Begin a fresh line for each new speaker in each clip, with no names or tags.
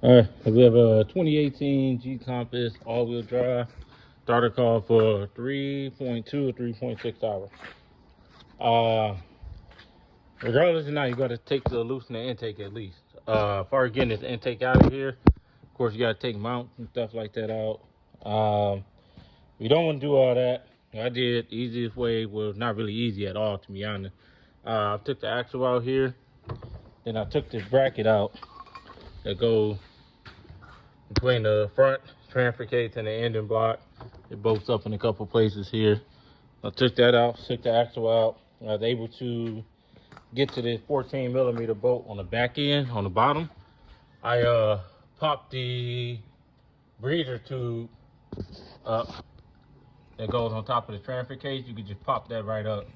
All right, we have a 2018 G Compass all-wheel drive. Starter call for 3.2 or 3.6 hours. Regardless of not, you got to take the loosen the intake at least. Far as getting this intake out of here, of course you got to take mounts and stuff like that out. You don't want to do all that. I did the easiest way, well, not really easy at all, to be honest. I took the axle out here, then I took this bracket out that goes between the front transfer case and the engine block. It bolts up in a couple places here. I took that out, took the axle out. I was able to get to this 14mm bolt on the back end, on the bottom. I popped the breather tube up that goes on top of the transfer case. You can just pop that right up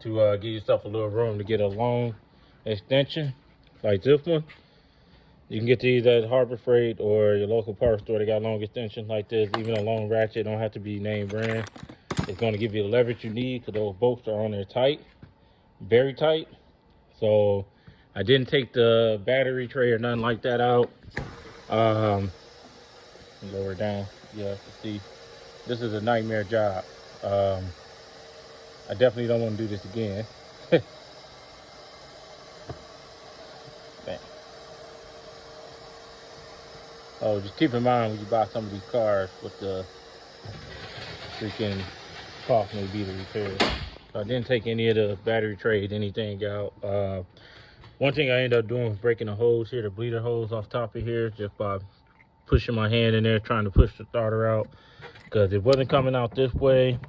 to give yourself a little room to get a long extension like this one. You can get these at Harbor Freight or your local parts store. They got long extensions like this. Even a long ratchet, don't have to be name brand. It's going to give you the leverage you need because those bolts are on there tight, very tight. So I didn't take the battery tray or nothing like that out. Lower it down. Yeah, you see, this is a nightmare job. I definitely don't want to do this again. Oh, just keep in mind when you buy some of these cars what the freaking cost may be to repair. So I didn't take any of the battery trays, anything out. One thing I ended up doing was breaking the hose here, the bleeder hose off top of here, just by pushing my hand in there, trying to push the starter out, because it wasn't coming out this way.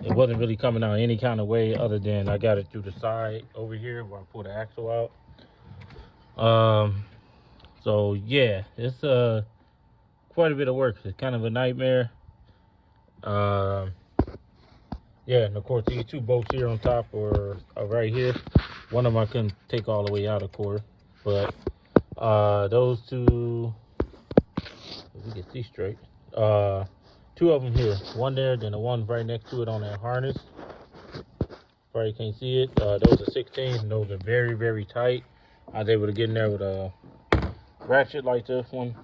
It wasn't really coming out any kind of way other than I got it through the side over here where I pulled the axle out. So yeah, it's quite a bit of work. It's kind of a nightmare. Yeah, and of course these two bolts here on top are right here. One of them I couldn't take all the way out, of course, but those two, if we get these straight, two of them here, one there, then the one right next to it on that harness. Probably can't see it. Those are 16, and those are very, very tight. I was able to get in there with a ratchet like this one,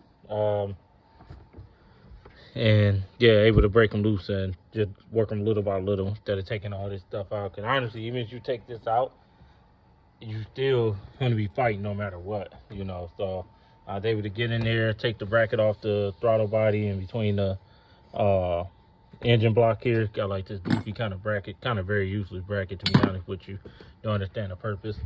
and yeah, able to break them loose and just work them little by little instead of taking all this stuff out. Because honestly, even if you take this out, you still going to be fighting no matter what, you know. So I was able to get in there, take the bracket off the throttle body in between the engine block here. Got like this beefy kind of bracket, kind of very useless bracket to be honest with you. Don't understand the purpose.